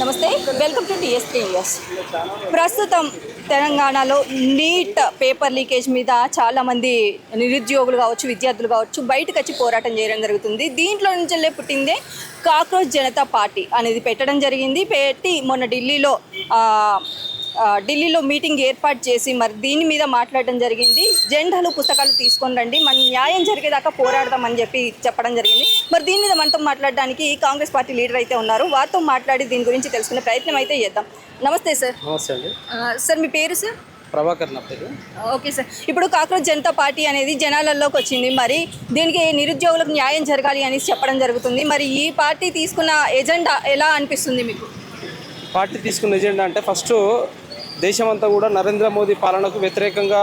నమస్తే, welcome to TSK news. ప్రస్తుతం తెలంగాణలో నీట్ పేపర్ లీకేజ్ మీద చాలామంది నిరుద్యోగులు కావచ్చు, విద్యార్థులు కావచ్చు బయటకు వచ్చి పోరాటం చేయడం జరుగుతుంది. దీంట్లో నుంచి పుట్టిందే కాక్రోచ్ జనతా పార్టీ అనేది పెట్టడం జరిగింది. పెట్టి మొన్న ఢిల్లీలో మీటింగ్ ఏర్పాటు చేసి మరి దీని మీద మాట్లాడడం జరిగింది. జెండాలు పుస్తకాలు తీసుకొని రండి, మన న్యాయం జరిగేదాకా పోరాడదామని చెప్పడం జరిగింది. మరి దీని మీద మనతో మాట్లాడడానికి కాంగ్రెస్ పార్టీ లీడర్ అయితే ఉన్నారు. వారితో మాట్లాడి దీని గురించి తెలుసుకునే ప్రయత్నం అయితే చేద్దాం. నమస్తే సార్. నమస్తే అండి. సార్ మీ పేరు సార్? ప్రభాకర్ నా పేరు. Okay sir. ఇప్పుడు కాక్రోచ్ జనతా పార్టీ అనేది జనాలలోకి వచ్చింది. మరి దీనికి నిరుద్యోగులకు న్యాయం జరగాలి అని చెప్పడం జరుగుతుంది. మరి ఈ పార్టీ తీసుకున్న ఎజెండా ఎలా అనిపిస్తుంది మీకు? పార్టీ తీసుకున్న ఎజెండా అంటే ఫస్ట్ దేశమంతా కూడా నరేంద్ర మోదీ పాలనకు వ్యతిరేకంగా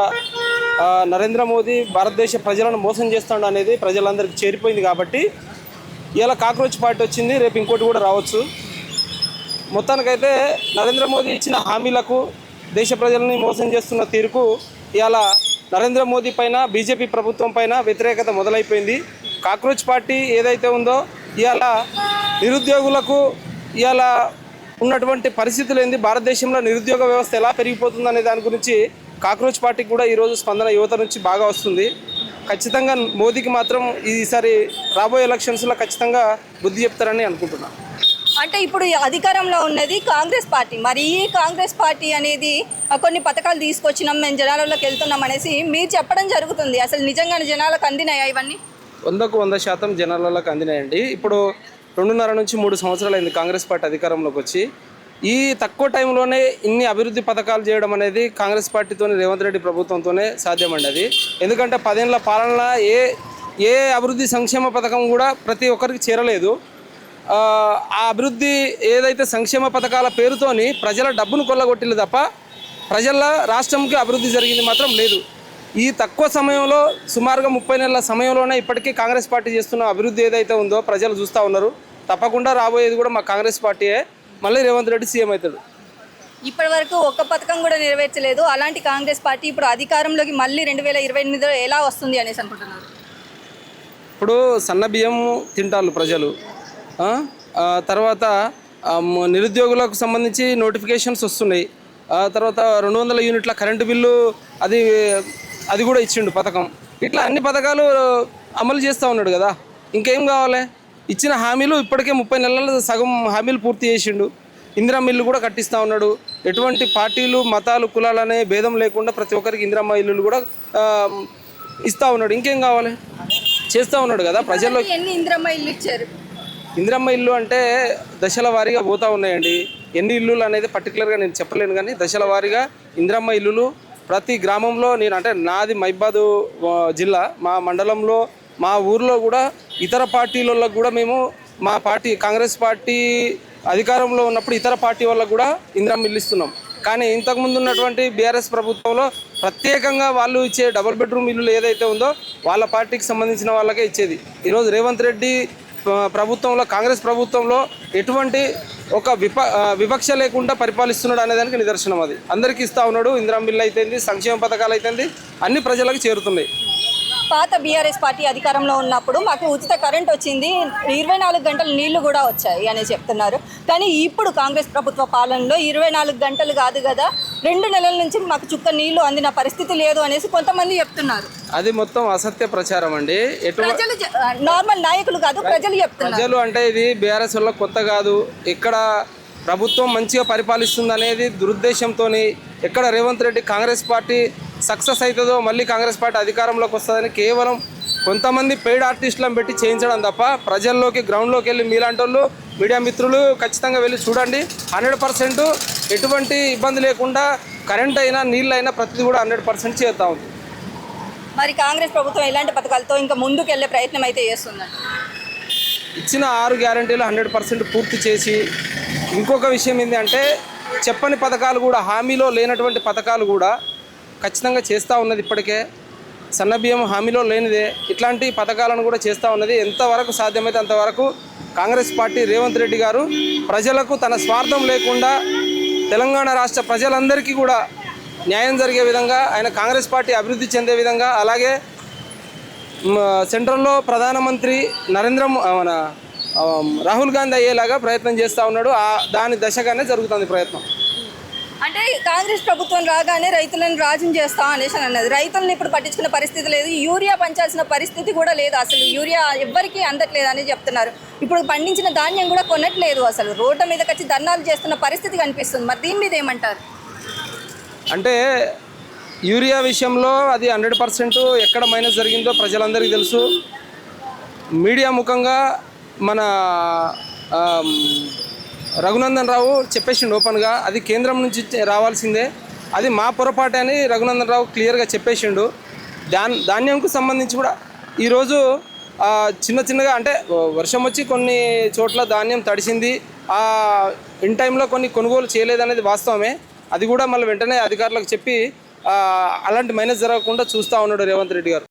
నరేంద్ర మోదీ భారతదేశ ప్రజలను మోసం చేస్తాడు అనేది ప్రజలందరికీ చేరిపోయింది. కాబట్టి ఇలా కాక్రోచ్ పార్టీ వచ్చింది, రేపు ఇంకోటి కూడా రావచ్చు. మొత్తానికైతే నరేంద్ర మోదీ ఇచ్చిన హామీలకు దేశ ప్రజలని మోసం చేస్తున్న తీరుకు ఇవాళ నరేంద్ర మోదీ పైన, బీజేపీ ప్రభుత్వం పైన వ్యతిరేకత మొదలైపోయింది. కాక్రోచ్ పార్టీ ఏదైతే ఉందో ఇవాళ నిరుద్యోగులకు ఇవాళ ఉన్నటువంటి పరిస్థితులు ఏంది, భారతదేశంలో నిరుద్యోగ వ్యవస్థ ఎలా పెరిగిపోతుంది అనే దాని గురించి కాక్రోచ్ పార్టీకి కూడా ఈరోజు స్పందన యువత నుంచి బాగా వస్తుంది. ఖచ్చితంగా మోదీకి మాత్రం ఈసారి రాబోయే ఎలక్షన్స్లో ఖచ్చితంగా బుద్ధి చెప్తారని అనుకుంటున్నాను. అంటే ఇప్పుడు అధికారంలో ఉన్నది కాంగ్రెస్ పార్టీ. మరి ఈ కాంగ్రెస్ పార్టీ అనేది కొన్ని పథకాలు తీసుకొచ్చినాం, మేము జనాలలోకి వెళ్తున్నాం అనేసి మీరు చెప్పడం జరుగుతుంది. అసలు నిజంగానే జనాలకు అందినాయా ఇవన్నీ? 100% జనాలలోకి అందినాయండి. ఇప్పుడు 2.5 నుంచి 3 సంవత్సరాలు అయింది కాంగ్రెస్ పార్టీ అధికారంలోకి వచ్చి. ఈ తక్కువ టైంలోనే ఇన్ని అభివృద్ధి పథకాలు చేయడం అనేది కాంగ్రెస్ పార్టీతోనే, రేవంత్ రెడ్డి ప్రభుత్వంతోనే సాధ్యమండి అది. ఎందుకంటే 10 ఏళ్ల పాలన ఏ అభివృద్ధి సంక్షేమ పథకం కూడా ప్రతి ఒక్కరికి చేరలేదు. ఆ అభివృద్ధి ఏదైతే సంక్షేమ పథకాల పేరుతోని ప్రజల డబ్బును కొల్లగొట్టిల్లు తప్ప ప్రజల రాష్ట్రంకి అభివృద్ధి జరిగింది మాత్రం లేదు. ఈ తక్కువ సమయంలో సుమారుగా 30 నెలల సమయంలోనే ఇప్పటికీ కాంగ్రెస్ పార్టీ చేస్తున్న అభివృద్ధి ఏదైతే ఉందో ప్రజలు చూస్తూ ఉన్నారు. తప్పకుండా రాబోయేది కూడా మా కాంగ్రెస్ పార్టీయే. మళ్ళీ రేవంత్ రెడ్డి సీఎం అవుతాడు. ఇప్పటి వరకు ఒక్క పథకం కూడా నెరవేర్చలేదు. అలాంటి కాంగ్రెస్ పార్టీ ఇప్పుడు అధికారంలోకి మళ్ళీ 2028లో ఎలా వస్తుంది అనేసి అనుకుంటున్నారు? ఇప్పుడు సన్న బియ్యం తింటారు ప్రజలు. తర్వాత నిరుద్యోగులకు సంబంధించి నోటిఫికేషన్స్ వస్తున్నాయి. తర్వాత 200 యూనిట్ల కరెంటు బిల్లు అది కూడా ఇచ్చిండు పథకం. ఇట్లా అన్ని పథకాలు అమలు చేస్తూ ఉన్నాడు కదా, ఇంకేం కావాలి? ఇచ్చిన హామీలు ఇప్పటికే 30 నెలలు సగం హామీలు పూర్తి చేసిండు. ఇందిరమ్మ ఇల్లు కూడా కట్టిస్తూ ఉన్నాడు. ఎటువంటి పార్టీలు, మతాలు, కులాలు అనే భేదం లేకుండా ప్రతి ఒక్కరికి ఇందిరమ్మ ఇల్లులు కూడా ఇస్తూ ఉన్నాడు. ఇంకేం కావాలి? చేస్తూ ఉన్నాడు కదా ప్రజల్లో. ఎన్ని ఇందిరమ్మ ఇల్లు ఇచ్చారు? ఇందిరమ్మ ఇల్లు అంటే దశల వారీగా పోతూ ఉన్నాయండి. ఎన్ని ఇల్లులు అనేది పర్టికులర్గా నేను చెప్పలేను, కానీ దశల వారీగా ఇందిరమ్మ ఇల్లులు ప్రతి గ్రామంలో నాది మైబాద్ జిల్లా, మా మండలంలో, మా ఊర్లో కూడా ఇతర పార్టీలకు కూడా మేము మా పార్టీ కాంగ్రెస్ పార్టీ అధికారంలో ఉన్నప్పుడు ఇతర పార్టీ వాళ్ళకు కూడా ఇందిరమ్మ ఇల్లు ఇస్తున్నాం. కానీ ఇంతకుముందు ఉన్నటువంటి బీఆర్ఎస్ ప్రభుత్వంలో ప్రత్యేకంగా వాళ్ళు ఇచ్చే డబుల్ బెడ్రూమ్ ఇల్లులు ఏదైతే ఉందో వాళ్ళ పార్టీకి సంబంధించిన వాళ్ళకే ఇచ్చేది. ఈరోజు రేవంత్ రెడ్డి ప్రభుత్వంలో, కాంగ్రెస్ ప్రభుత్వంలో ఎటువంటి ఒక వివక్ష లేకుండా పరిపాలిస్తున్నాడు అనేదానికి నిదర్శనం అది. అందరికీ ఇస్తూ ఉన్నాడు. ఇందిరమ్మ ఇల్లు అయితేంది, సంక్షేమ పథకాలు అయితేంది, అన్ని ప్రజలకు చేరుతున్నాయి. పాత బీఆర్ఎస్ పార్టీ అధికారంలో ఉన్నప్పుడు మాకు ఉచిత కరెంట్ వచ్చింది, 24 గంటలు నీళ్లు కూడా వచ్చాయి అని చెప్తున్నారు. కానీ ఇప్పుడు కాంగ్రెస్ ప్రభుత్వ పాలనలో 24 గంటలు కాదు కదా, 2 నెలల నుంచి మాకు చుక్క నీళ్లు అందిన పరిస్థితి లేదు అనేసి కొంతమంది చెప్తున్నారు. అది మొత్తం అసత్య ప్రచారం అండి. నార్మల్ నాయకులు కాదు, ప్రజలు చెప్తున్నారు. ప్రజలు అంటే ఇది బీఆర్ఎస్ వల్ల కొత్త కాదు. ఇక్కడ ప్రభుత్వం మంచిగా పరిపాలిస్తుంది అనేది దురుద్దేశంతో ఎక్కడ రేవంత్ రెడ్డి కాంగ్రెస్ పార్టీ సక్సెస్ అవుతుందో, మళ్ళీ కాంగ్రెస్ పార్టీ అధికారంలోకి వస్తుందని కేవలం కొంతమంది పెయిడ్ ఆర్టిస్టులను పెట్టి చేయించడం తప్ప ప్రజల్లోకి, గ్రౌండ్లోకి వెళ్ళి మీలాంటి వాళ్ళు, మీడియా మిత్రులు ఖచ్చితంగా వెళ్ళి చూడండి. 100% ఎటువంటి ఇబ్బంది లేకుండా కరెంట్ అయినా, నీళ్ళు అయినా ప్రతిదీ కూడా 100% చేస్తూ ఉంది. మరి కాంగ్రెస్ ప్రభుత్వం ఇలాంటి పథకాలతో ఇంకా ముందుకు వెళ్ళే ప్రయత్నం అయితే చేస్తుంది. ఇచ్చిన 6 గ్యారంటీలు 100% పూర్తి చేసి, ఇంకొక విషయం ఏంటి అంటే చెప్పని పథకాలు కూడా, హామీలో లేనటువంటి పథకాలు కూడా ఖచ్చితంగా చేస్తూ ఉన్నది. ఇప్పటికే సన్నబియ్యం హామీలో లేనిదే ఇట్లాంటి పథకాలను కూడా చేస్తూ ఉన్నది. ఎంతవరకు సాధ్యమైతే అంతవరకు కాంగ్రెస్ పార్టీ, రేవంత్ రెడ్డి గారు ప్రజలకు తన స్వార్థం లేకుండా తెలంగాణ రాష్ట్ర ప్రజలందరికీ కూడా న్యాయం జరిగే విధంగా, ఆయన కాంగ్రెస్ పార్టీ అభివృద్ధి చెందే విధంగా, అలాగే సెంట్రల్లో ప్రధానమంత్రి రాహుల్ గాంధీ అయ్యేలాగా ప్రయత్నం చేస్తూ ఉన్నాడు. దాని దశగానే జరుగుతుంది ప్రయత్నం. అంటే కాంగ్రెస్ ప్రభుత్వం రాగానే రైతులను రాజం చేస్తాం అనేసి అని అన్నది. రైతులను ఇప్పుడు పట్టించుకున్న పరిస్థితి లేదు, యూరియా పంచాల్సిన పరిస్థితి కూడా లేదు, అసలు యూరియా ఎవ్వరికీ అందట్లేదు అని చెప్తున్నారు. ఇప్పుడు పండించిన ధాన్యం కూడా కొనట్లేదు, అసలు రోడ్డు మీదకి వచ్చి ధర్నాలు చేస్తున్న పరిస్థితి కనిపిస్తుంది. మరి దీని మీద ఏమంటారు? అంటే యూరియా విషయంలో అది 100% ఎక్కడ మైనస్ జరిగిందో ప్రజలందరికీ తెలుసు. మీడియా ముఖంగా మన రఘునందన్ రావు చెప్పేసిండు ఓపెన్గా, అది కేంద్రం నుంచి రావాల్సిందే, అది మా పొరపాటు అని రఘునందన్ రావు క్లియర్గా చెప్పేసిండు. ధాన్యంకు సంబంధించి కూడా ఈరోజు చిన్నగా అంటే వర్షం వచ్చి కొన్ని చోట్ల ధాన్యం తడిసింది, ఇన్ టైంలో కొన్ని కొనుగోలు చేయలేదనేది వాస్తవమే. అది కూడా మళ్ళీ వెంటనే అధికారులకు చెప్పి అలాంటి మైనస్ జరగకుండా చూస్తూ ఉన్నాడు రేవంత్ రెడ్డి గారు.